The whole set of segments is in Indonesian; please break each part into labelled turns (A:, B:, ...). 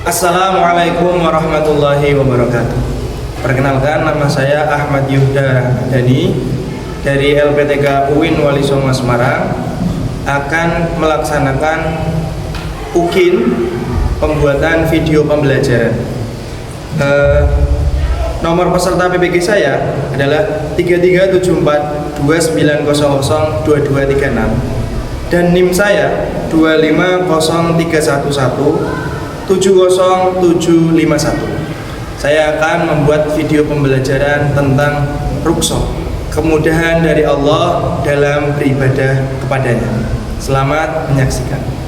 A: Assalamualaikum warahmatullahi wabarakatuh. Perkenalkan, nama saya Ahmad Yuhda Dani dari LPTK UIN Wali Songo Semarang, akan melaksanakan UKIN pembuatan video pembelajaran. Nomor peserta PPG saya adalah 337429002236 dan NIM saya 25031170751. Saya akan membuat video pembelajaran tentang rukhsah, kemudahan dari Allah dalam beribadah kepadanya. Selamat menyaksikan.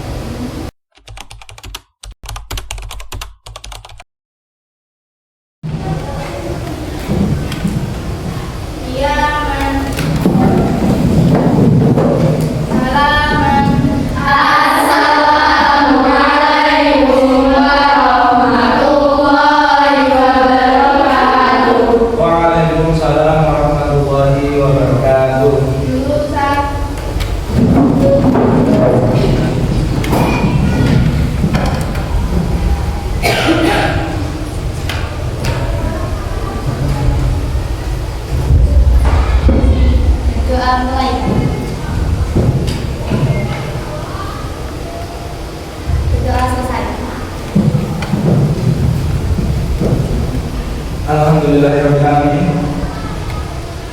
A: Alhamdulillahirrahmanirrahim.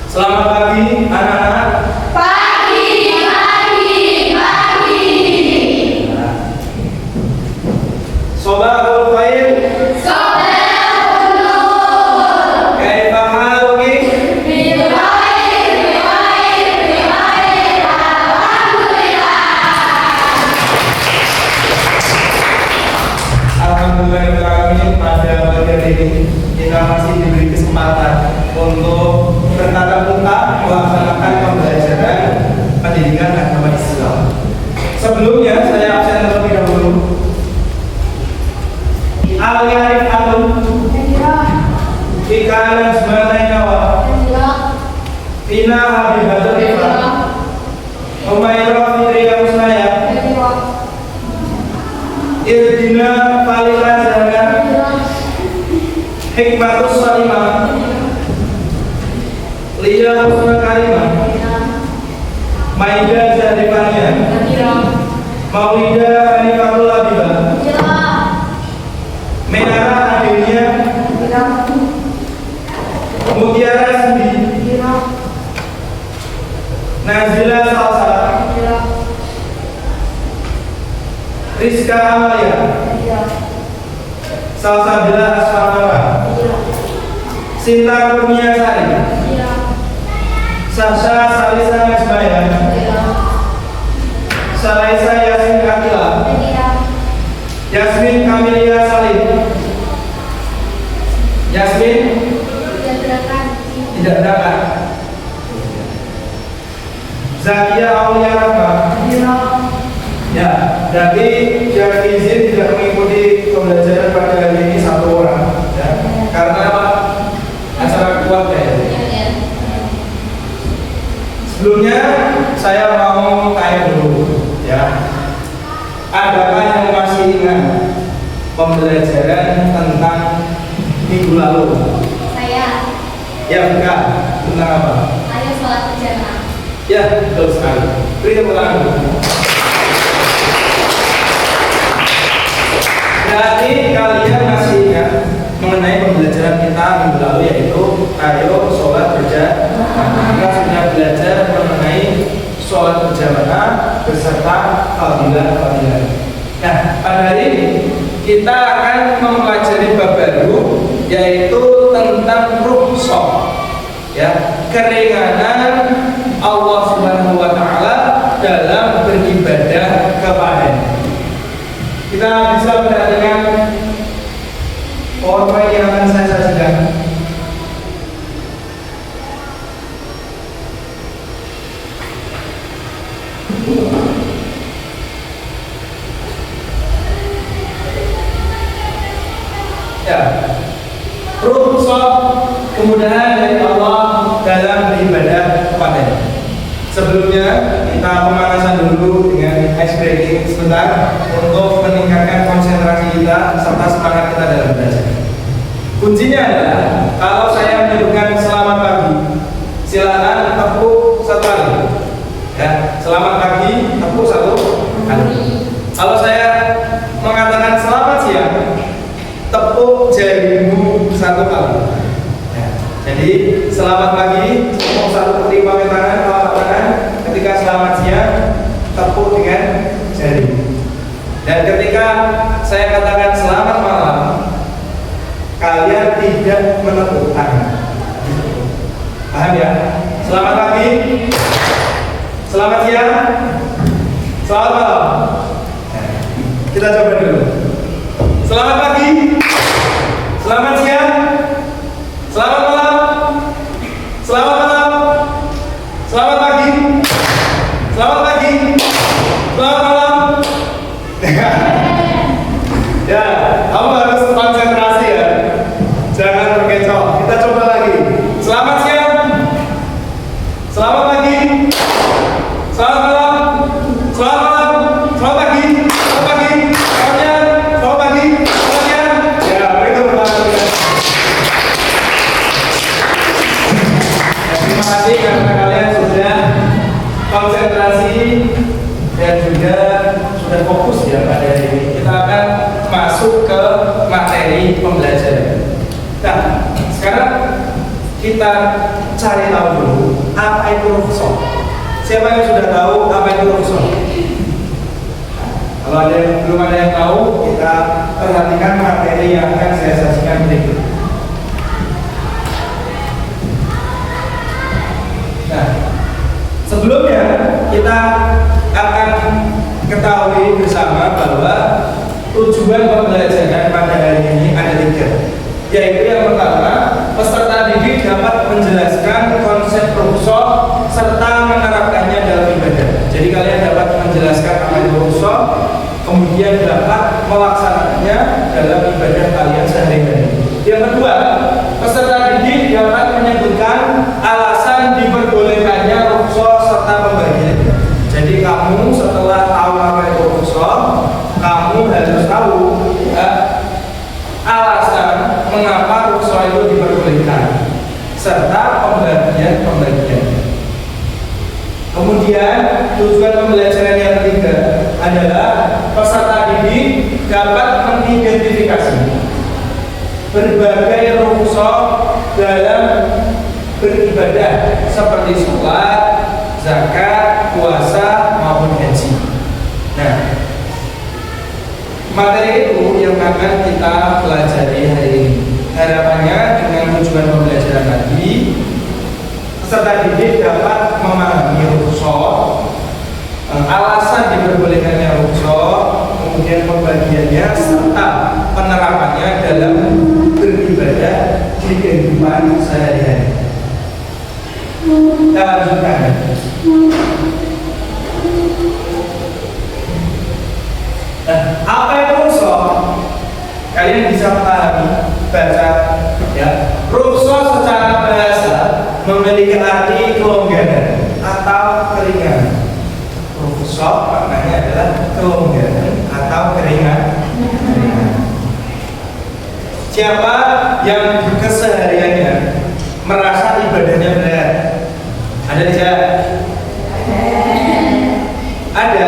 A: Selamat pagi anak-anak.
B: Pagi.
A: Sobahul khair. Kaifa haluki? Alhamdulillahirrahmanirrahim. Pada bagian ini kita masih diberi kesempatan untuk bertatap muka melaksanakan pembelajaran pendidikan agama Islam. Sebelumnya saya absen terlebih dahulu. Al-Yarif Atum Ikalan Semalainawa Fina Habibatul Ifa Umairah Fitriya Musnaya Irdina Falila Zakat Hikmatus Salimah Liya Husna Karimah Maida Zadifania Maulida Hanifatul Labibah Menara Adelia Mutiara Sendi Nazila Salsa Rizka Amalia Salsabila Asfamara Sinta Kurnia Sari Sasha Salisa Najmaya Salaisa Yasin Akila Yasmin Kamilia Salim Yasmin tidak berangkat. Zakia Aulia Rahma ya, jadi yang izin tidak mengikuti pembelajaran pada hari ini satu orang ya, karena acara keluarga ya. Sebelumnya saya mau tanya dulu ya, adakah yang masih ingat pembelajaran tentang minggu lalu?
B: Saya.
A: Ya enggak, tentang apa?
B: Ayo sholat berjamaah.
A: Ya, betul sekali. Beri tepuk tangan. Berarti kalian masih ingat mengenai pembelajaran kita minggu lalu, yaitu ayo sholat berjamaah. Kita sudah belajar mengenai sholat berjamaah beserta fadilah-fadilah. Nah, pada hari ini kita akan mempelajari bab baru, yaitu tentang rukhsah, ya, keringanan Allah Subhanahu wa taala dalam beribadah kepadanya. Kita bisa perhatikan PowerPoint yang akan saya sajikan. Ya, rukhsah, kemudahan dari Allah dalam beribadah kepadanya. Sebelumnya kita pemanasan dulu dengan ice breaking sebentar untuk meningkatkan konsentrasi kita serta semangat kita dalam belajar. Kuncinya adalah kalau saya menyebutkan selamat pagi, silakan tepuk satu kali. Ya, selamat pagi, tepuk satu kali. Kalau saya mengatakan selamat siang, tepuk jarimu satu kali. Ya, jadi selamat pagi, tepuk satu kali pakai tangan, telapak tangan. Ketika selamat siang, tepuk dengan jari. Dan ketika saya katakan selamat malam, kalian tidak menepuk tangan. Paham ya? Selamat pagi, selamat siang, selamat malam. Kita coba dulu. Selamat pagi, selamat siang, selamat malam, selamat malam, selamat pagi, selamat pagi, selamat malam. Ya, kamu harus konsentrasi ya. Jangan berkecoh. Kita coba lagi. Selamat siang, selamat pagi, selamat malam, selamat malam, selamat pagi, selamat pagi, selamat siang, selamat pagi, selamat siang. Ya, begitu berlangsung. Terima kasih karena kalian sudah konsentrasi dan juga sudah fokus ya pada hari ini. Kita akan masuk ke materi pembelajaran. Nah, sekarang kita cari tahu dulu apa itu rukhsah. Siapa yang sudah tahu apa itu rukhsah? Kalau ada yang belum ada yang tahu, kita perhatikan materi yang akan saya sajikan berikut. Nah, sebelumnya kita akan ketahui bersama bahwa tujuan pembelajaran pada hari ini ada 3, yaitu yang pertama, peserta didik dapat menjelaskan konsep rukhsah serta menerapkannya dalam ibadah. Jadi kalian dapat menjelaskan apa itu rukhsah, kemudian dapat melaksanakannya dalam ibadah kalian sehari-hari. Yang kedua, peserta didik dapat menyebutkan alasan diperbolehkannya rukhsah serta pembagiannya. Jadi kamu setelah tahu apa itu rukhsah, kamu harus tahu alasan mengapa rukhsah itu diperbolehkan serta pembagian. Kemudian tujuan pembelajaran yang ketiga adalah peserta didik dapat mengidentifikasi berbagai rukhsah dalam beribadah seperti sholat, zakat, puasa maupun haji. Nah, materi itu yang akan kita pelajari hari ini. Harapannya dengan tujuan pembelajaran tadi, peserta didik dapat memahami rukhsah, alasan diperbolehkannya rukhsah, kemudian pembagiannya serta penerapannya dalam beribadah di kehidupan sehari-hari. Kita lanjutkan. Nah, apa itu rukhsah? Kalian bisa pahami, baca ya. Rukhsah secara bahasa memiliki arti kelonggaran atau keringanan. Rukhsah maknanya adalah kelonggaran atau keringanan. Siapa yang kesehariannya merasa ibadahnya berat? Ada tidak? Ada?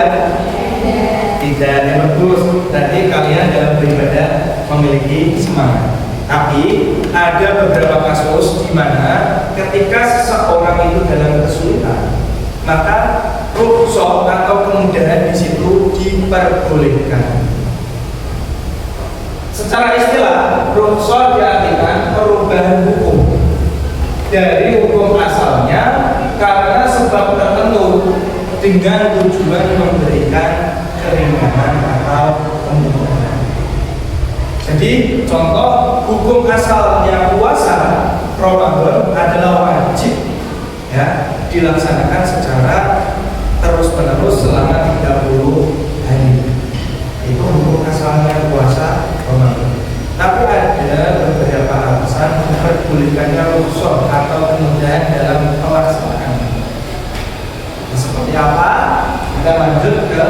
A: Tidak, yang bagus. Berarti kalian dalam beribadah memiliki semangat. Tapi ada beberapa kasus di mana ketika seseorang itu dalam kesulitan, maka rukhsah atau kemudahan di situ diperbolehkan. Secara istilah, rukhsah diartikan perubahan hukum dari hukum asalnya karena sebab tertentu dengan tujuan memberikan keringanan atau kemudahan. Jadi contoh hukum asalnya puasa Ramadan adalah wajib ya dilaksanakan secara terus-menerus selama 30 hari. Itu hukum asalnya puasa Ramadan. Tapi ada beberapa alasan diperbolehkannya rukhsah atau kemudahan dalam pelaksanaan. Seperti apa? Kita lanjut ke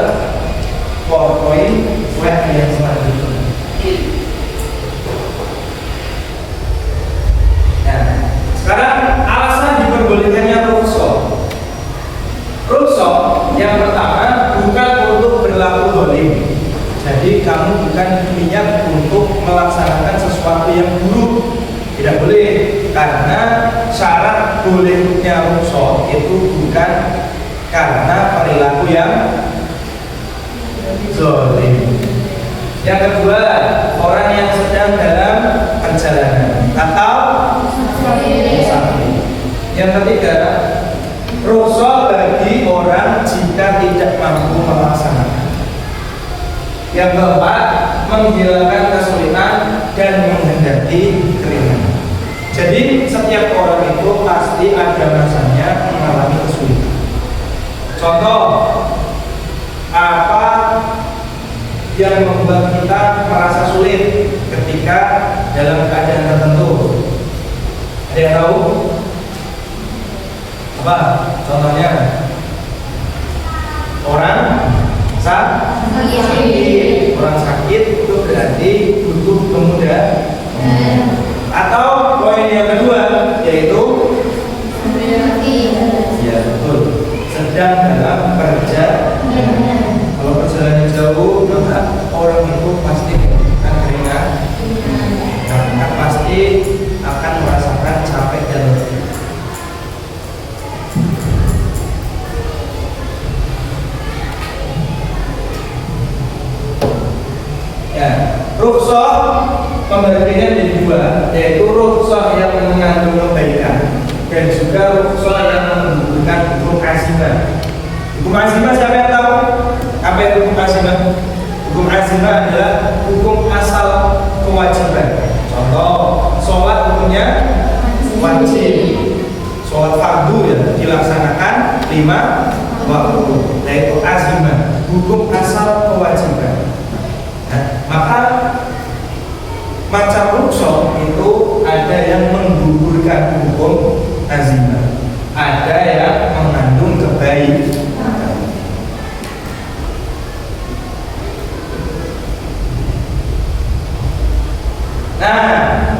A: Yang pertama, bukan untuk berlaku zalim. Jadi kamu bukan niat untuk melaksanakan sesuatu yang buruk. Tidak boleh, karena syarat bolehnya rukhsah itu bukan karena perilaku yang zalim. Yang kedua, orang yang sedang dalam perjalanan atau musafir. Yang ketiga, rukhsah bagi orang jika tidak mampu melaksanakan. Yang keempat, menghilangkan kesulitan dan menghendaki keringanan. Jadi setiap orang itu pasti ada masanya mengalami kesulitan. Contoh, apa yang membuat kita merasa sulit ketika dalam keadaan tertentu? Ada yang tahu? Apa? Contohnya, orang sakit. Orang sakit itu berarti butuh kemudahan. Atau poin yang kedua yaitu ya betul, sedang dalam perjalanan. Kalau perjalanan jauh, maka orang itu pasti akan keringat, karena pasti akan merasakan capek dan letih. Ya, rukhsah pembagiannya menjadi dua, yaitu rukhsah yang mengandung kebaikan dan juga rukhsah yang menunjukkan hukum azimah. Hukum azimah siapa yang tahu? Apa itu hukum azimah? Hukum azimah adalah hukum asal kewajiban. Contoh, sholat hukumnya wajib. Sholat fardu ya dilaksanakan 5 waktu, yaitu azimah, hukum asal kewajiban. Nah, maka macam rukhsah itu ada yang menggugurkan hukum azimah, ada yang mengandung kebaikan. Nah,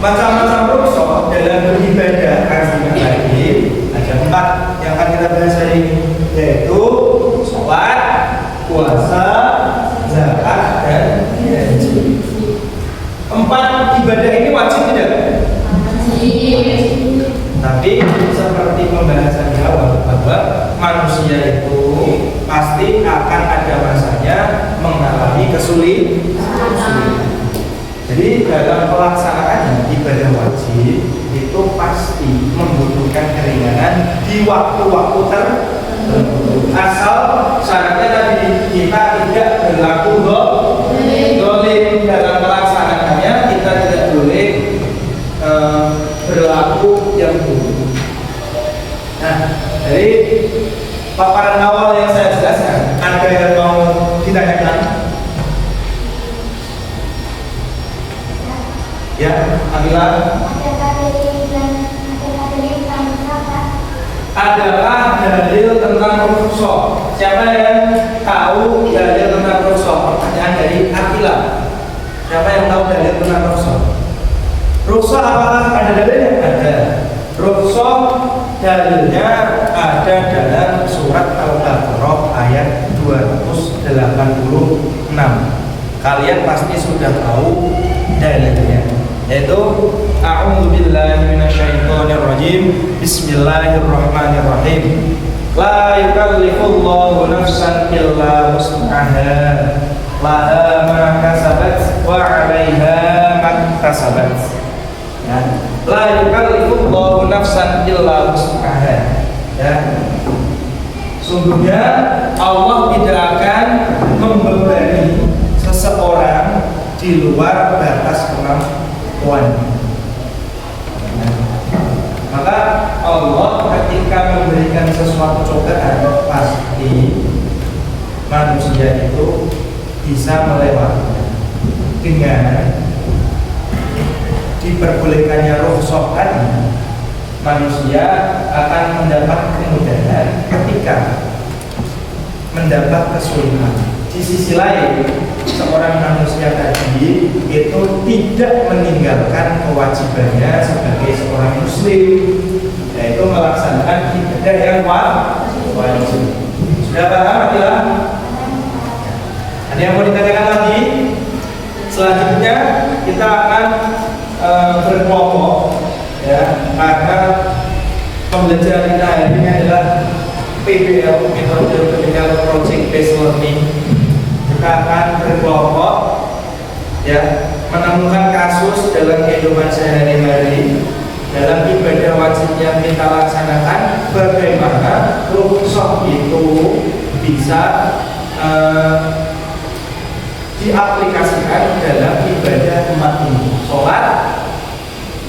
A: macam-macam rukhsah dalam beribadah azimah lagi ada 4 yang akan kita bahas hari ini, yaitu sholat, puasa, zakat, dan haji. 4 ibadah ini wajib tidak? Wajib. Tapi seperti pembahasan di awal bahwa manusia itu pasti akan ada masanya mengalami kesulitan. Jadi dalam pelaksanaan ibadah wajib itu pasti membutuhkan keringanan di waktu-waktu tertentu. Asal syaratnya tadi kita tidak berlaku zalim dalam pelaksanaannya, kita tidak boleh berlaku yang buruk. Nah, dari paparan awal yang saya jelaskan, ada yang mau ditanyakan? Ya, Amila. Adakah dalil tentang rukhsah? Siapa yang tahu dalil tentang rukhsah? Pertanyaan dari Akila. Siapa yang tahu dalil tentang rukhsah? Rukhsah apakah ada dalilnya? Ada. Rukhsah dalilnya ada dalam surat Al-Baqarah ayat 286. Kalian pasti sudah tahu dalilnya, yaitu a'udzubillahi minasyaitonirrajim, bismillahirrahmanirrahim, la yukallifullahu nafsan illa wus'aha, laha ma kasabat wa 'alaiha ma kasabat. Ya, la yukallifullahu nafsan illa wus'aha. Ya, sungguhnya Allah tidak akan membebani seseorang di luar batas kemampuan. Maka Allah ketika memberikan sesuatu cobaan, pasti manusia itu bisa melewatinya. Dengan diperbolehkannya rukhsah tadi, manusia akan mendapat kemudahan ketika mendapat kesulitan. Di sisi lain, seorang manusia tadi itu tidak meninggalkan kewajibannya sebagai seorang muslim, yaitu melaksanakan ibadah yang wajib. Sudah paham, Atila? Ada yang mau ditanyakan lagi? Selanjutnya kita akan berkelompok, ya, karena pembelajaran kita hari ini adalah PBL, metode Clinical Project Based Learning. Kita akan berkelompok, ya, menemukan kasus dalam kehidupan sehari-hari, dalam ibadah wajib yang kita laksanakan, bagaimana rukhsah itu bisa diaplikasikan dalam ibadah umat ini, sholat,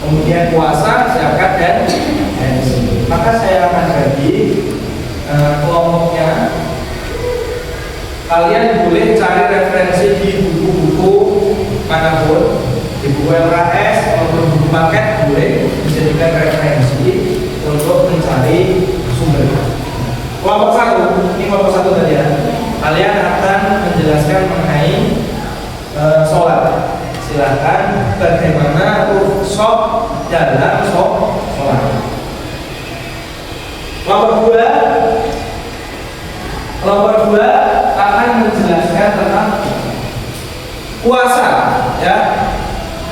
A: kemudian puasa, zakat, dan haji. Maka saya akan bagi kelompoknya. Kalian boleh cari referensi di buku-buku manapun, di buku LKS maupun buku paket, boleh dijadikan referensi untuk mencari sumber. Kelompok satu, ini kelompok satu tadi ya. Kalian akan menjelaskan mengenai sholat. Silakan bagaimana rukhsah dalam sholat. Kelompok dua akan menjelaskan tentang puasa, ya.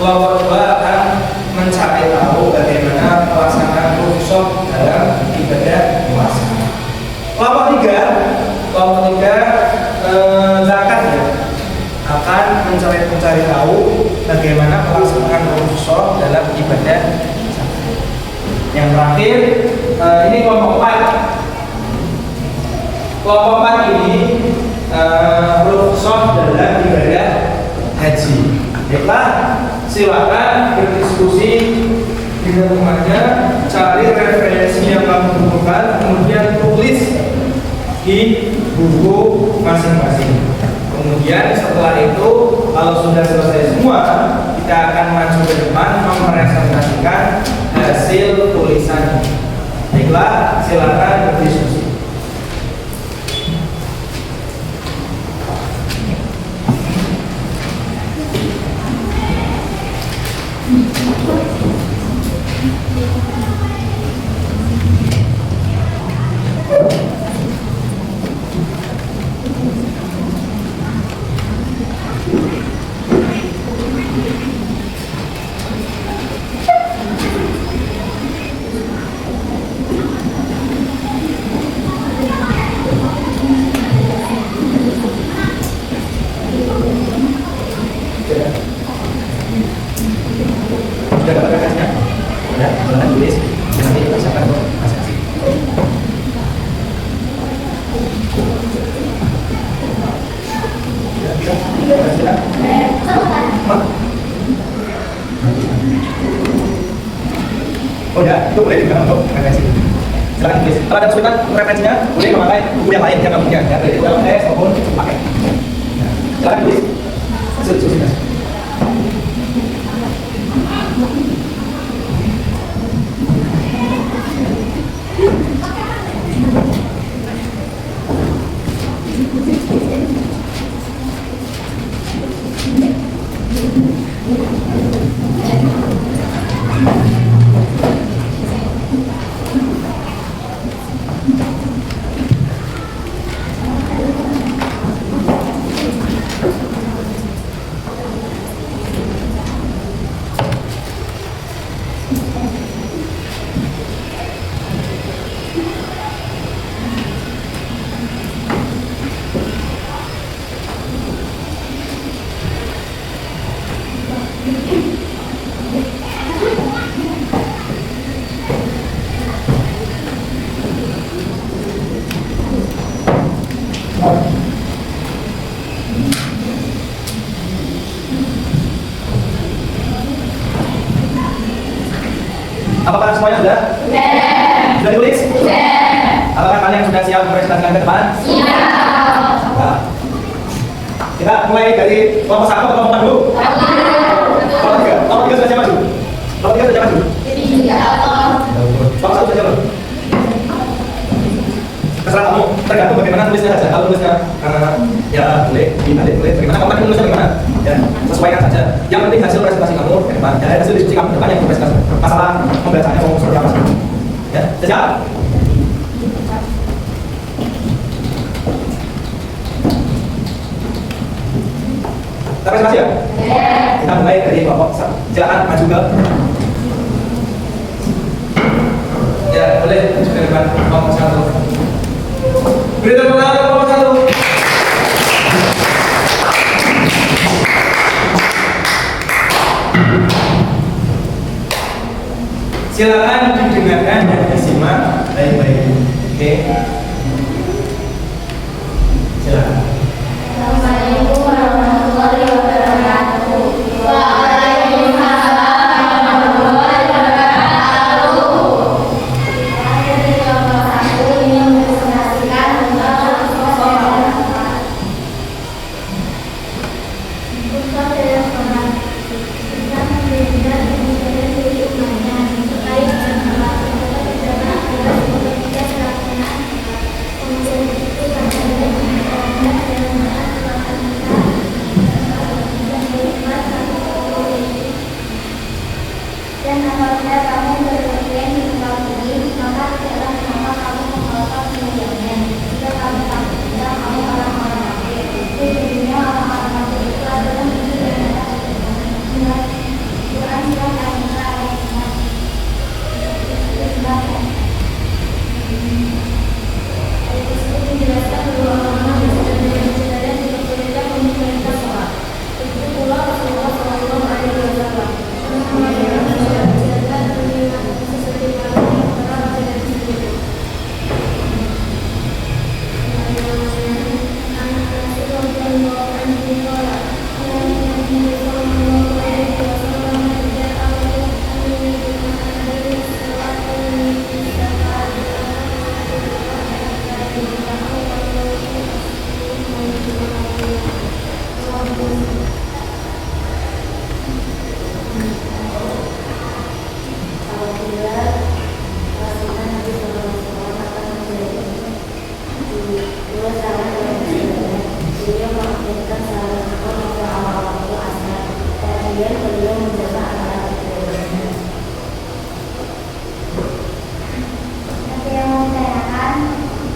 A: Kelompok dua akan mencari tahu bagaimana pelaksanaan rukhsah dalam ibadah puasa. Kelompok tiga zakat, ya, akan mencari tahu bagaimana pelaksanaan rukhsah dalam ibadah zakat. Yang terakhir, ini kelompok 4. Kelompok 4 ini rukhsah dalam ibadah haji. Baiklah, silakan berdiskusi dengan temannya, cari referensi yang kamu butuhkan, kemudian tulis di buku masing-masing. Kemudian setelah itu, kalau sudah selesai semua, kita akan maju ke depan mempresentasikan hasil tulisan. Baiklah, silakan berdiskusi. Oh ya, itu boleh juga untuk referensi. Silakan tulis. Kalau ada kesulitan referensinya, boleh memakai buku yang lain yang kamu punya, ya, dari LKS maupun pakai. Silakan tulis. Sudah. Apakah semuanya sudah? Sudah ditulis? Apakah kalian sudah siap mempresentasikan ke depan? Siap. Nah, kita mulai dari kelompok 1 atau kelompok 4 dulu? Kelompok 3 sudah siap maju? Kelompok 3 sudah siap maju? Kelompok 1 sudah siap maju? Terserah kamu, tergantung bagaimana tulisnya saja. Kalau tulisnya ya boleh, boleh. Bagaimana kamu tadi tulisnya bagaimana? Ya, sesuaikan saja. Yang penting hasil presentasi kamu ke depan. Ya, hasil diskusi kamu ke depan yang presentasi. Masalah pembacanya mau seperti apa? Ya, siap. Sampai spasi ya? Kita mulai dari kelompok silakan maju ke. Ya, boleh maju ke depan kelompok 1. Beri tepuk tangan untuk kelompok 1. Silakan didengarkan dan disimak baik-baik. Oke. Silakan.
B: Assalamualaikum warahmatullahi wabarakatuh. Waalaikumsalam warahmatullahi wabarakatuh. Saya dari kelompok 1 ingin mempresentasikan tentang sosial. Usaha dalam sekolah bisa memberikan pembelajaran dari umatnya terkait dengan hal pidana adalah ketika pelaksanaan pembelajaran itu pada dan apabila kamu berpergian di tempat ini, maka tidaklah mengapa kamu menghalalkan kemudiannya. Jika kamu takut tidak kamu orang-orang kafir. Di dunia orang-orang kafir itu adalah musuh dan datang dengan Quran surat An-Nisa ayat 9. Ayat tersebut menjelaskan bahwa orang-orang bersaudara dengan saudara diperbolehkan untuk perintah sholat. Begitu pula Rasulullah Shallallahu Alaihi Wasallam.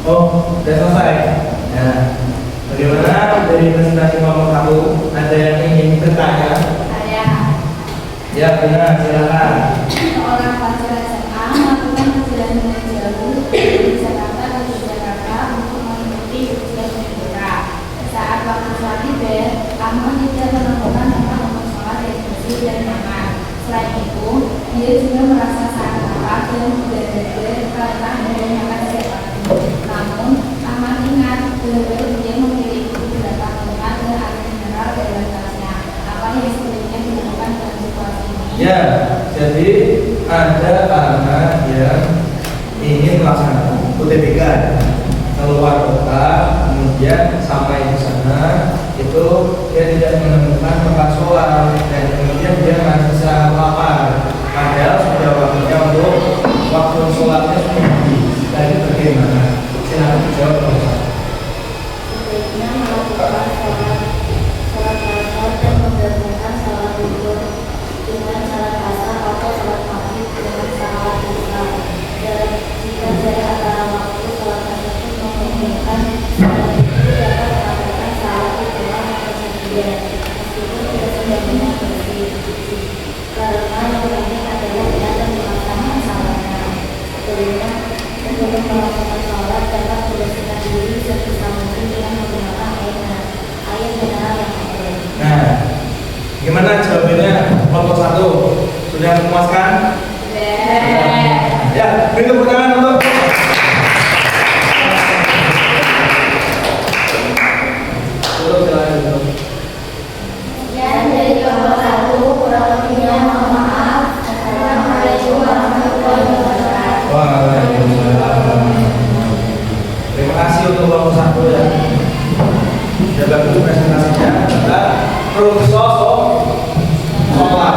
A: Oh, sudah selesai. Nah, bagaimana dari presentasi kelompok 1? Ada yang ingin bertanya?
B: Saya
A: Ya, benar, silakan.
B: seorang pelajar SMA melakukan perjalanan jauh dari Jakarta ke Jakarta untuk mengikuti ujian UTBK. Saat waktu sholat tiba, kamu tidak menemukan tempat untuk sholat yang bersih dan nyaman. Selain itu, dia juga merasa sangat lapar dan berdebar karena adanya kesiapan. Namun, aman ingat bahwa dia memiliki beberapa minuman dan air mineral dalam tasnya. Apa yang sebaiknya dilakukan dalam situasi ini?
A: Ya, jadi ada anak yang ingin melaksanakan UTBK keluar kota, kemudian sampai di sana itu dia tidak menemukan tempat sholat dan kemudian dia merasa lapar. Padahal sudah waktunya untuk waktu sholatnya sudah habis. Tadi bagaimana? Silakan dijawab Pak Ustaz.
B: Sebaiknya melakukan sholat asar dan menggabungkan sholat zuhur dengan sholat asar atau sholat maghrib dengan sholat isya. Dan jika jarak antara waktu sholat tersebut memungkinkan, sholat itu dapat melakukan sholat ulang atau sendirian, meskipun tidak semuanya bersih. Karena yang penting adalah kita melaksanakan sholatnya. Sebelum melakukan sholat dapat membersihkan diri sebisa mungkin dengan menggunakan air mineral yang ada.
A: Nah, gimana jawabannya kelompok 1? Sudah memuaskan? Ya, beri tepuk tangan untuk
B: Sekian dari kelompok 1, kurang lebihnya mohon maaf. Assalamualaikum warahmatullahi wabarakatuh.
A: Waalaikumsalam. Terima kasih untuk kelompok 1 ya. Sudah bagus presentasinya tentang proses sholat.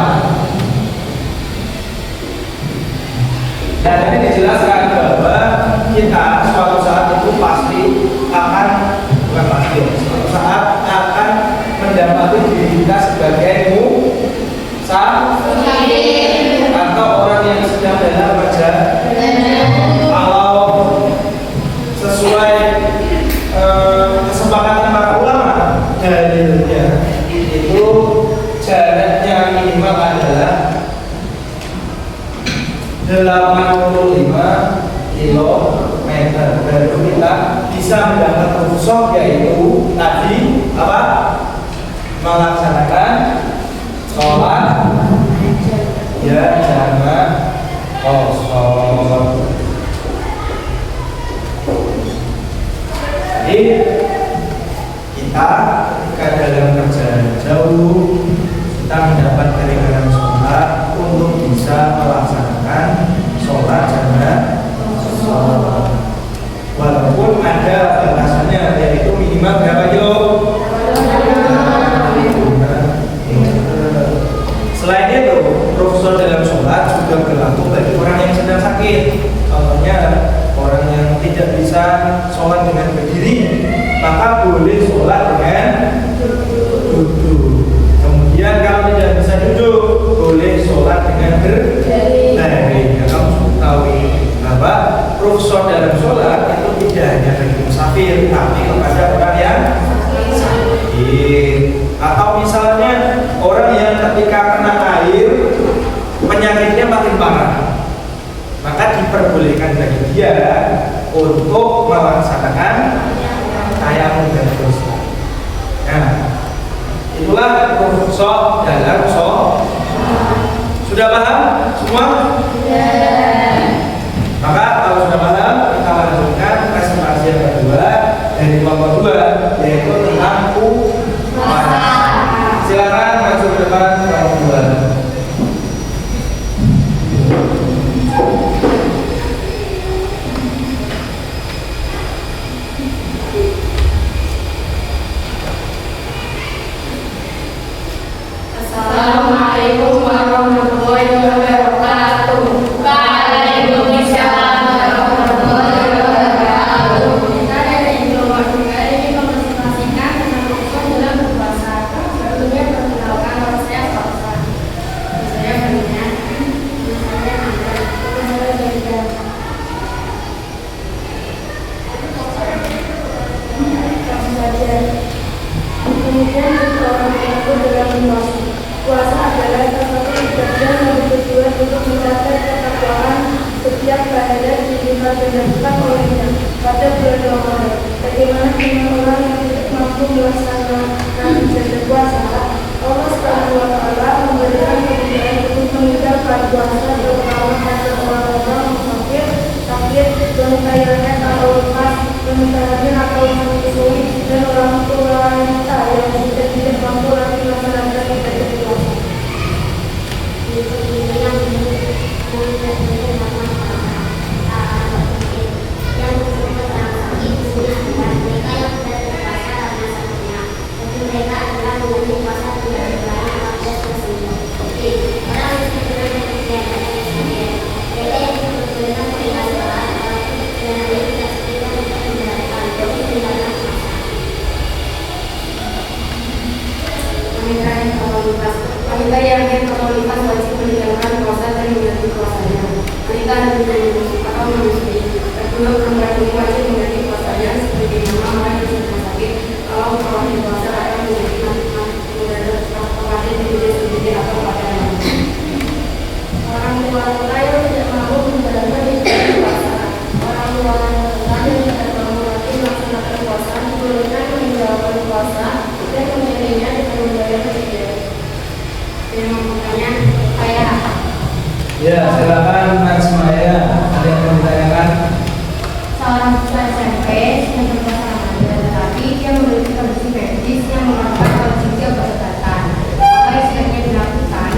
A: Dan tadi dijelaskan bahwa kita suatu saat itu pasti akan bukan pasti, suatu saat akan mendapati diri kita sebagai musafir atau orang yang sedang dalam perjalanan. Kalau sesuai kesepakatan para ulama dalilnya itu kilometer. Baru kita bisa mendapat rukhsah, yaitu tadi apa? Melaksanakan sholat ya jamak kosong. Jadi kita ketika dalam perjalanan jauh kita mendapat keringanan sholat untuk bisa melaksanakan sholat jamak kosong. Walaupun ada batasannya, yaitu minimal berapa kilo? Selain itu, rukhsah dalam sholat juga berlaku bagi orang yang sedang sakit. Contohnya orang yang tidak bisa sholat dengan berdiri, maka boleh sholat dengan duduk. Kemudian kalau tidak bisa duduk, boleh sholat dengan berbaring. Ya, kamu tahu bahwa rukhsah dalam sholat itu tidak hanya bagi musafir, tapi kepada orang yang sakit. Atau misalnya orang yang ketika kena air penyakitnya makin parah, maka diperbolehkan bagi dia untuk melaksanakan tayamum dan puasa. Nah, itulah rukhsah dalam sholat. Sudah paham semua? Maka kalau sudah paham, kita lanjutkan presentasi yang kedua dari kelompok 2, yaitu tentang puasa. Silakan masuk ke depan kelompok 2.
B: Assalamualaikum warahmatullahi wabarakatuh. Waalaikumsalam warahmatullahi wabarakatuh. Kita dari kelompok 2 ini mempresentasikan tentang rukhsah dalam berpuasa. Sebelumnya perkenalkan nama saya Salsa. Saya Karina. Saya Anda. Saya Beda. Kemudian orang itu dalam puasa. Puasa adalah salah satu ibadah yang bertujuan untuk mencapai ketakwaan setiap bahaya diminta dilakukan olehnya pada bulan Ramadan. Bagaimana dengan orang yang tidak mampu melaksanakan ibadah puasa? Allah Subhanahu wa Ta'ala memberikan kemudahan untuk meninggalkan puasa, terutama pada orang-orang musafir, sakit, wanita yang haid atau lepas, wanita hamil atau menyusui, dan orang tua wanita yang tidak mampu lagi melaksanakan ibadah puasa. Wanita yang haid atau nifas wajib meninggalkan puasa dan mengganti puasanya. Wanita hamil atau menyusui. Kedua, perempuan ini wajib mengganti puasanya sebagaimana orang yang sedang sakit. Kalau mengawali puasa akan menjadi khawatir diri sendiri atau pada anak. Orang tua wanita yang tidak mampu menjalankan ibadah puasa. Orang tua wanita yang tidak mampu lagi melaksanakan puasa dibolehkan meninggalkan puasa dan menggantinya dengan membayar fidyah. Yang membutuhkannya saya.
A: Ya, silakan Mas Maya. Ada yang mau ditanyakan?
B: Seorang siswa SMP sedang berpuasa Ramadan, tetapi dia memiliki kondisi medis yang memerlukan konsumsi obat-obatan. Apa yang sebaiknya dilakukan?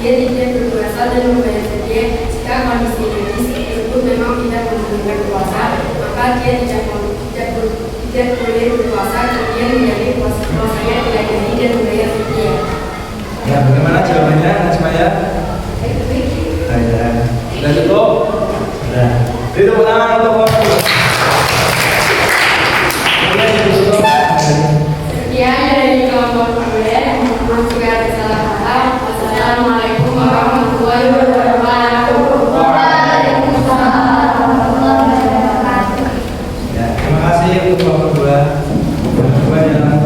B: Dia tidak berpuasa dan membayar fidyah. Jika kondisi medis tersebut memang tidak memungkinkan puasa, maka dia tidak boleh berpuasa. Kemudian menjadi puasanya tidak jadi dan membayar fidyah.
A: Ya, bagaimana jawabannya, Mas Maya? Sudah cukup? Sudah. Beri tepuk tangan untuk kelompok.
B: Sekian dari kelompok 2. Mohon jika ada salah paham. Wassalamualaikum warahmatullahi wabarakatuh. Waalaikumsalam warahmatullahi wabarakatuh.
A: Ya, terima kasih untuk kelompok 2. Kelompok yang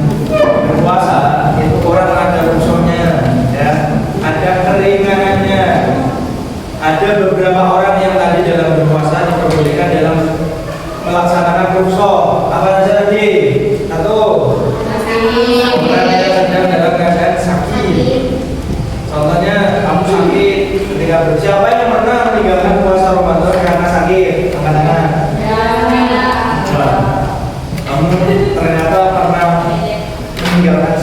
A: berpuasa itu orang ada rukhsahnya, ya, ada keringanannya, ada Ada beberapa orang yang tadi dalam berpuasa diperbolehkan dalam melaksanakan rukso. Apa saja tadi? Satu, orang yang sedang dalam keadaan sakit. Contohnya kamu sakit ketika siapa yang pernah meninggalkan puasa Ramadan karena sakit? Angkat tangan. Kamu ternyata pernah meninggalkan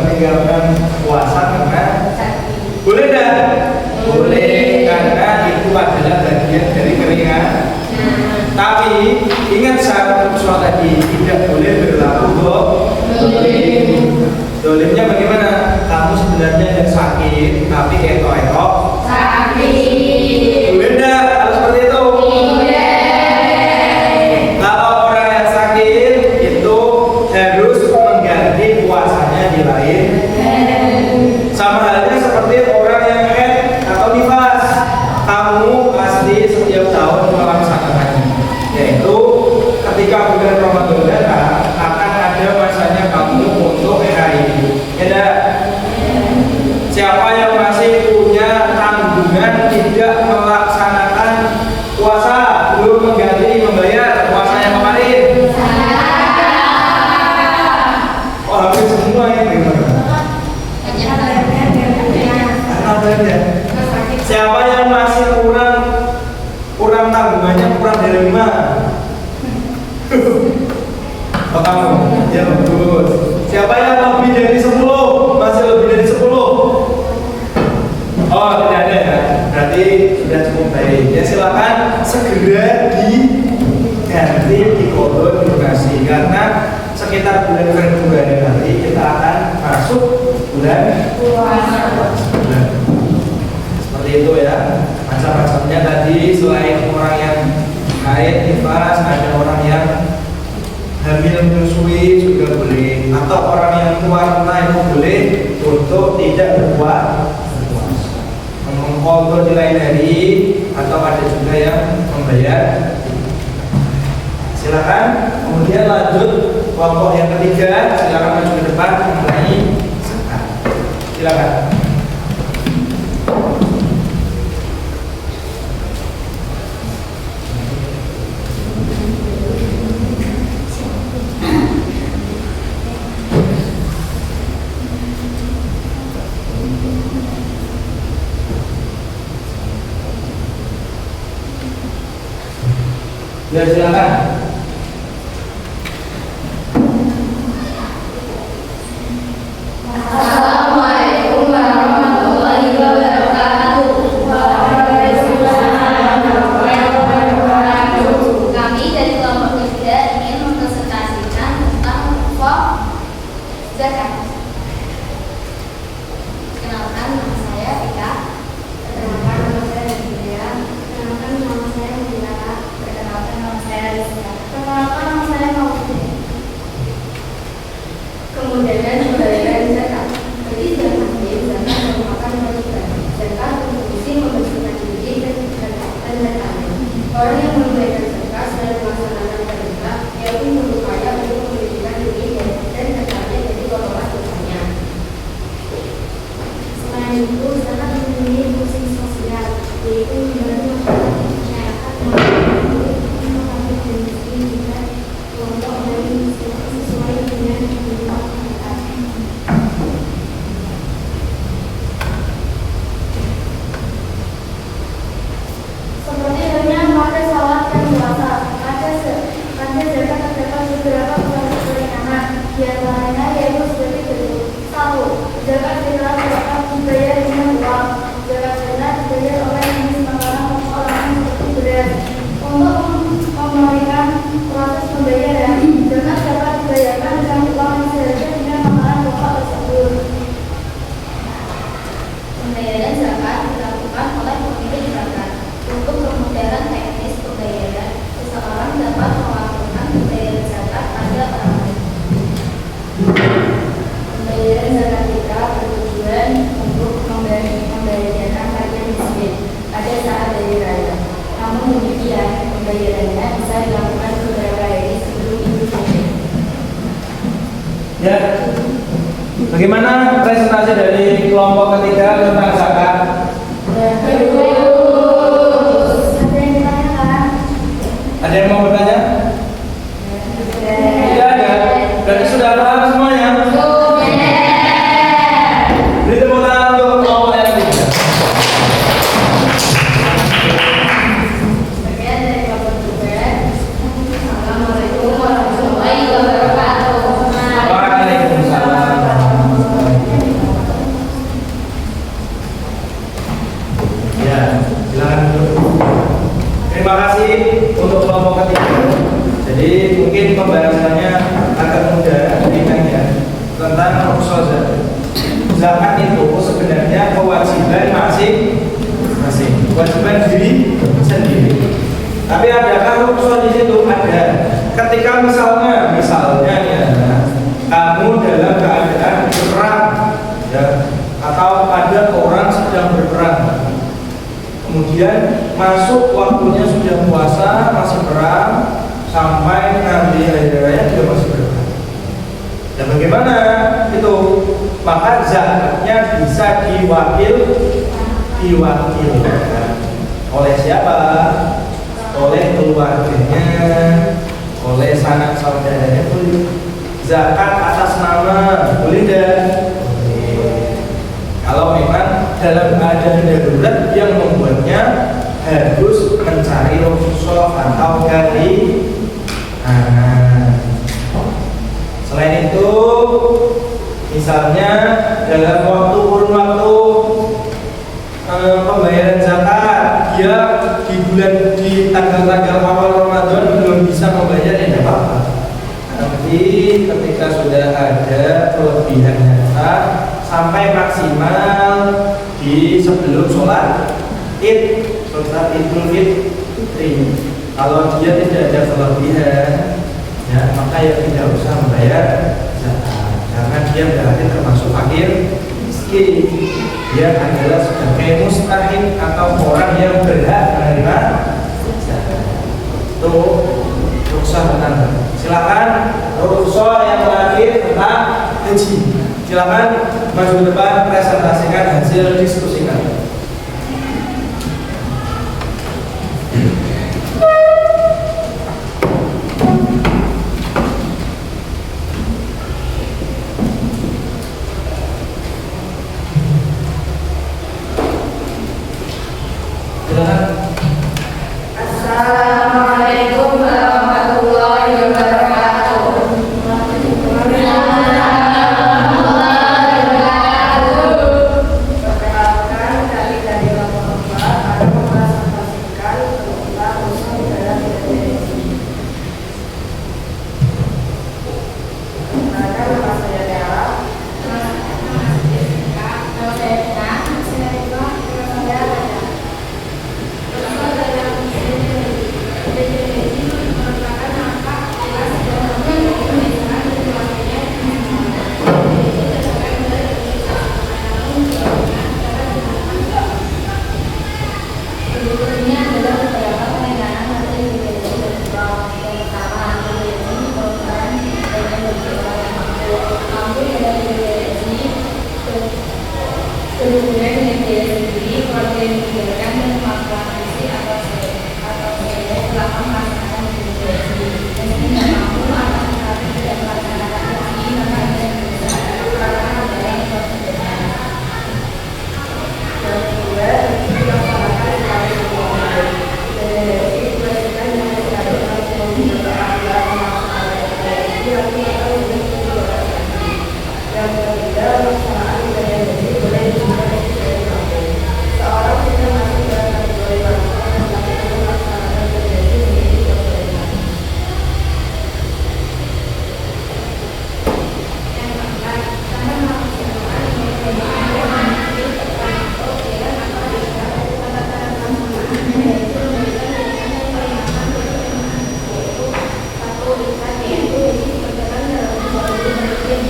A: meninggalkan puasa karena boleh dah? Boleh, karena itu adalah bagian dari keringan. Tapi ingat syarat puasa tadi tidak boleh berlaku dolimnya bagaimana? Kamu sebenarnya yang sakit, tapi ketok-ketok sakit. Boleh dah kalau seperti itu? Kalau orang yang sakit itu harus mengganti puasanya di lain. Sama halnya seperti orang yang haid atau nifas, kamu pasti setiap tahun melaksanakannya. Yaitu ketika bulan Ramadan datang akan ada masanya kamu untuk haid. Ya, siapa yang masih punya tanggungan tidak melaksanakan puasa belum mengganti membayar puasa yang kemarin? Oh, hampir semua ini. Siapa yang masih kurang tanggungannya kurang dari 5? Oh, kamu? Ya, bagus. Siapa yang lebih dari 10? Masih lebih dari 10? Oh, tidak ada ya. Berarti sudah cukup baik. Ya, silakan segera diganti di kodon durasi karena sekitar bulan Februari nanti kita akan masuk bulan puasa. Seperti itu ya. Macam-macamnya tadi selain orang yang haid, nifas, ada orang yang hamil menyusui juga boleh, atau orang yang warna itu boleh untuk tidak berpuasa, mengkontrol di lain hari, atau ada juga yang membayar. Silakan. Kemudian lanjut kelompok yang ketiga, silakan maju ke depan mengenai zakat. Silakan. Ya, silakan.
B: Assalamualaikum warahmatullahi wabarakatuh. Waalaikumsalam warahmatullahi wabarakatuh. Kami dari kelompok 3 ingin mempresentasikan tentang pokok zakat. Kenalkan, nama saya Vika. Perkenalkan, nama saya Julia. Perkenalkan, nama saya Mutiara. Perkenalkan, nama saya Rizka. Perkenalkan, nama saya Maudy. Kemudian pembayaran zakat. Bagi zakat zakat merupakan kewajiban. Zakat berfungsi membersihkan diri dan harta. Orang yang membayar zakat sedang melaksanakan perintah, ia pun berupaya untuk membersihkan diri dan hartanya dari kotoran dosanya. Selain itu, zakat memiliki fungsi sosial, yaitu membantu masyarakat mencapai dan miskin juga kelompok dari miskin sesuai dengan kebutuhan masyarakat. Seperti halnya pada salat dan puasa, pada zakat terdapat beberapa peringanan, di antaranya yaitu seperti berikut. 1. Zakat fitrah dapat dibayar dengan uang. Zakat fitrah dibayar oleh jenis makanan orang seperti beras. Untuk memberikan proses pembayaran, zakat dapat dibayarkan dengan uang yang seharusnya dengan makanan pokok tersebut. Pembayaran zakat dilakukan oleh pemilik zakat. Untuk kemudahan teknis pembayaran, seseorang dapat melakukan pembayaran zakat pada orang lain. Pembayaran zakat fitrah bertujuan untuk membahagiakan rakyat miskin pada saat hari raya. Namun demikian, pembayarannya bisa dilakukan beberapa hari sebelum Idul Fitri.
A: Ya. Bagaimana presentasi dari kelompok ketiga tentang zakat?
B: Bagus.
A: mungkin pembahasannya agak mudah ringannya tentang rukhsah zakat. Zakat itu sebenarnya kewajiban masing-masing, kewajiban diri sendiri. Tapi adakah rukhsah di situ? Ada. Ketika misalnya ya, kamu dalam keadaan berperang, ya, atau ada orang sedang berperang, kemudian masuk waktunya sudah puasa, masih perang, sampai nanti hari raya juga masih berperang. Dan bagaimana itu? Maka zakatnya bisa diwakilkan oleh siapa? Oleh keluarganya, oleh sanak saudaranya boleh. Zakat atas nama boleh dan kalau memang dalam keadaan darurat yang membuatnya harus mencari rukhsah atau selain itu, misalnya dalam kurun waktu pembayaran zakat, dia di tanggal-tanggal awal Ramadan belum bisa membayar, ya tidak apa-apa. Nanti ketika sudah ada kelebihan harta sampai maksimal di sebelum sholat Idul Fitri, kalau dia tidak ada kelebihan, ya, maka ya tidak usah membayar zakat, karena dia berarti termasuk fakir miskin. Dia adalah sebagai mustahik atau orang yang berhak menerima zakat. Itu rukhsah tentang. Silakan rukhsah yang terakhir tentang haji. Silakan maju ke depan, presentasikan hasil diskusi kami.
C: Assalamualaikum warahmatullahi wabarakatuh. Perkenalkan, kami dari Lomba akan mempresentasikan tentang usul dalam definisi. Perkenalkan, nama saya Dela. Kemudian dengan biaya sendiri, keluarga yang diberikan dan kemampuan fisik atau saya telah melaksanakan haji. Meski tidak mampu akan tetapi tidak melaksanakan haji, maka ada yang bisa karena ada yang berbeda. Yang kedua, dilaksanakan melalui hubungan. Dan dari kewajiban yang dilakukan sebelum berangkat melaksanakan haji, atau yang ketiga, pelaksanaan ibadah haji boleh dilakukan seorang sudah masuk dalam kategori wanita yang melakukan pelaksanaan ibadah haji menjadi kewajiban. Yang keempat, cara melaksanakan ibadah haji termasuk dengan atau tidak melakukan pelaksanaan yaitu memberikan peringatan yaitu satu lisan yaitu dikerjakan dalam dua bulan dan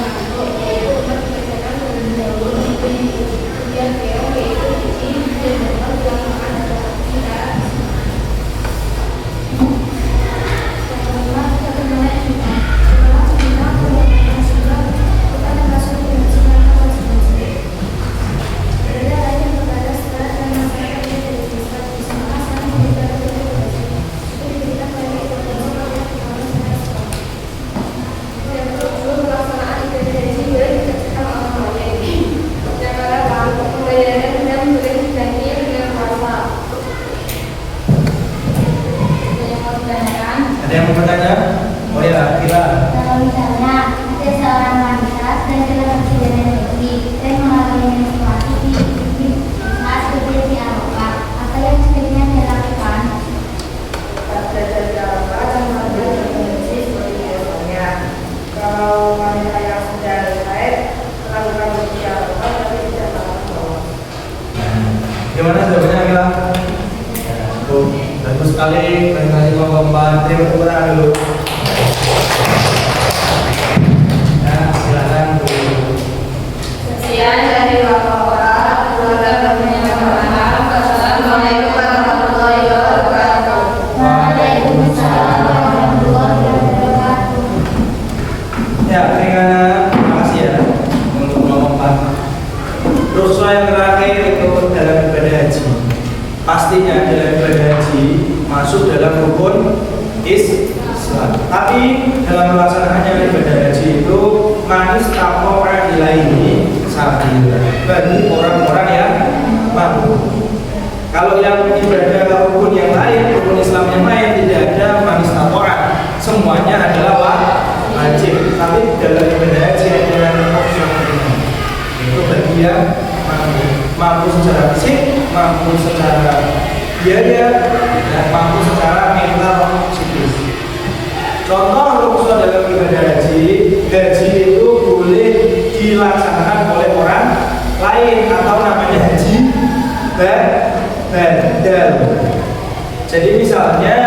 C: masuk yaitu memperkerjakan terlebih dahulu kemudian keong yaitu cuci dan membuat pelaksanaan adalah secara
A: Ada yang mau bertanya? Oh ya, Kila.
B: Kalau misalnya ada seorang wanita sedang dalam perjalanan haji dan mengalami menstruasi di saat berada di Arafah, apa yang sebaiknya dilakukan?
C: berada di Arafah dan mengambil
A: sekali barangkali Bapak terima kasih dulu. Nah, silakan Bu.
C: Sekian dari Bapak-bapak, keluarga kami yang berbahagia. Assalamualaikum warahmatullahi wabarakatuh.
B: Waalaikumsalam warahmatullahi wabarakatuh.
A: Ya, terima kasih ya untuk Bapak. Terus yang terakhir itu dalam ibadah haji. Pastinya dalam ibadah haji masuk dalam rukun Islam. Tapi dalam melaksanakannya ibadah haji itu manis tanpa orang ilahi sabil bagi orang-orang yang mampu. Kalau yang ibadah rukun yang lain, rukun Islam yang lain tidak ada manis tanpa semuanya adalah wajib. Tapi dalam ibadah haji ada opsional. Itu bagi yang mampu secara fisik, mampu secara biaya, dan mampu secara mental psikis. Contoh rukun dalam ibadah haji itu boleh dilaksanakan oleh orang lain atau namanya haji badal. Jadi misalnya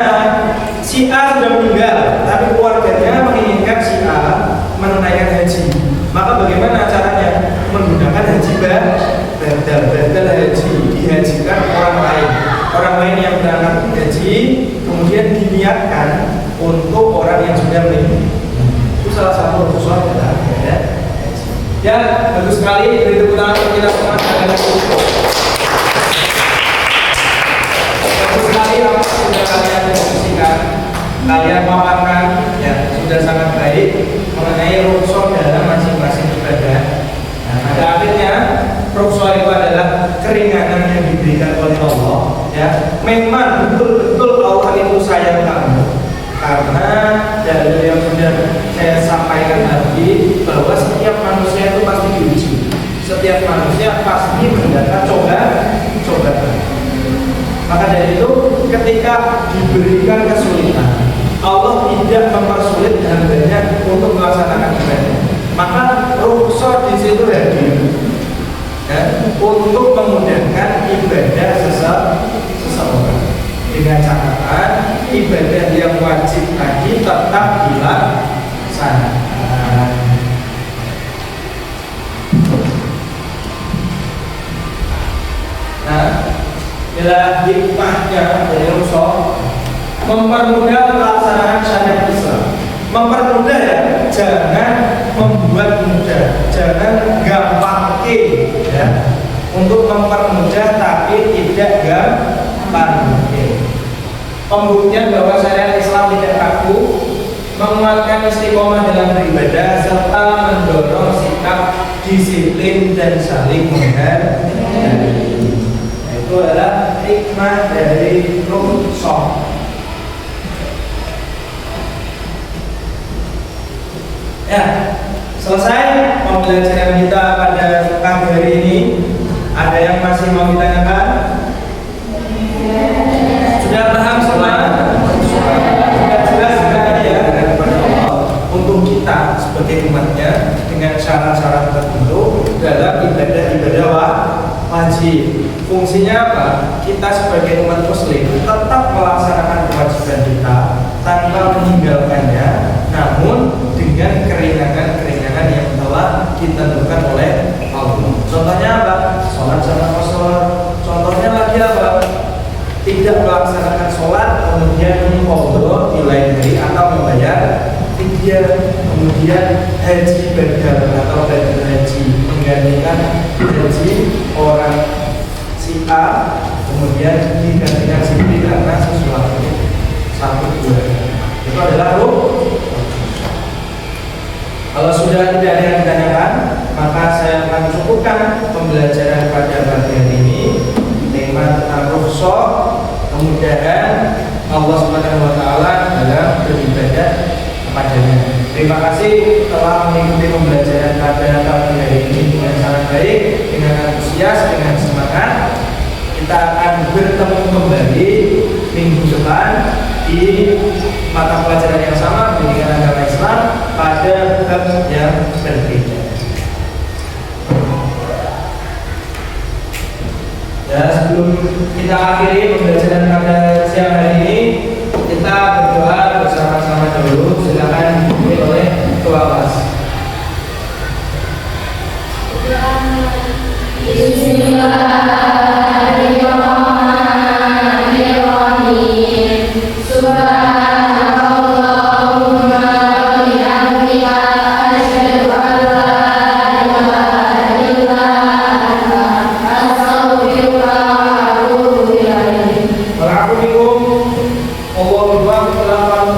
A: si A sudah meninggal, tapi keluarganya menginginkan si A menunaikan haji. Maka bagaimana caranya? Menggunakan haji badal haji, dihajikan orang lain yang berangkat haji, kemudian diniatkan untuk orang yang sudah meninggal. Itu salah satu usul dalam ibadah haji. Ya, bagus sekali. Beri tepuk tangan untuk kita semua. Bagus sekali apa yang sudah kalian diskusikan, kalian paparkan, ya sudah sangat baik mengenai usul dalam masing-masing ibadah. Nah, pada akhirnya rukhsah itu adalah keringanan yang diberikan oleh Allah. Ya, memang betul-betul Allah itu sayang kamu, karena dari yang sudah saya sampaikan tadi bahwa setiap manusia itu pasti diuji, setiap manusia pasti mendapat cobaan. Maka dari itu ketika diberikan kesulitan, Allah tidak mempersulit hambanya untuk melaksanakan ibadah. Maka rukhsah di situ hadir, ya, untuk memudahkan ibadah seseorang dengan catatan ibadah yang wajib tadi tetap dilaksanakan. Nah, inilah hikmahnya dari rukhsah, mempermudah pelaksanaan syariat Islam. Mempermudah ya, jangan membuat mudah, jangan gampangke ya. Untuk mempermudah tapi tidak gampangke. Pembuktian bahwa syariat Islam tidak kaku, menguatkan istiqomah dalam beribadah serta mendorong sikap disiplin dan saling menghargai. Itu adalah hikmah dari rukhsah. Ya, selesai pembelajaran kita pada pagi hari ini. Ada yang masih mau ditanyakan? Sudah paham semua? Sudah jelas sekali ya kepada Allah untuk kita sebagai umatnya dengan syarat-syarat tertentu dalam ibadah-ibadah wajib. Fungsinya apa? Kita sebagai umat muslim tetap melaksanakan kewajiban kita tanpa meninggalkannya, namun dengan keringanan-keringanan yang telah ditentukan oleh Allah. Contohnya apa? Sholat sama qasar. Contohnya lagi apa? Tidak melaksanakan sholat kemudian mengqadha di lain hari atau membayar fidyah. Kemudian haji badal atau badal haji, menggantikan haji orang si A kemudian digantikan si B karena sesuatu satu dua. Itu adalah kalau sudah tidak ada yang ditanyakan, maka saya akan cukupkan pembelajaran pada pagi hari ini. Tema tentang rukhsah, kemudahan Allah Subhanahu wa taala dalam beribadah kepadanya. Terima kasih telah mengikuti pembelajaran pada pagi hari ini dengan sangat baik, dengan antusias, dengan semangat. Kita akan bertemu kembali minggu depan di mata pelajaran yang sama, pendidikan agama Islam, pada bab yang berbeda. Ya, sebelum kita akhiri pembelajaran pada siang hari ini, kita berdoa bersama-sama dulu. Silakan dipimpin oleh ketua kelas.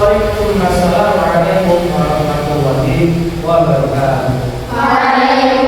A: Waalaikumsalam warahmatullahi wabarakatuh.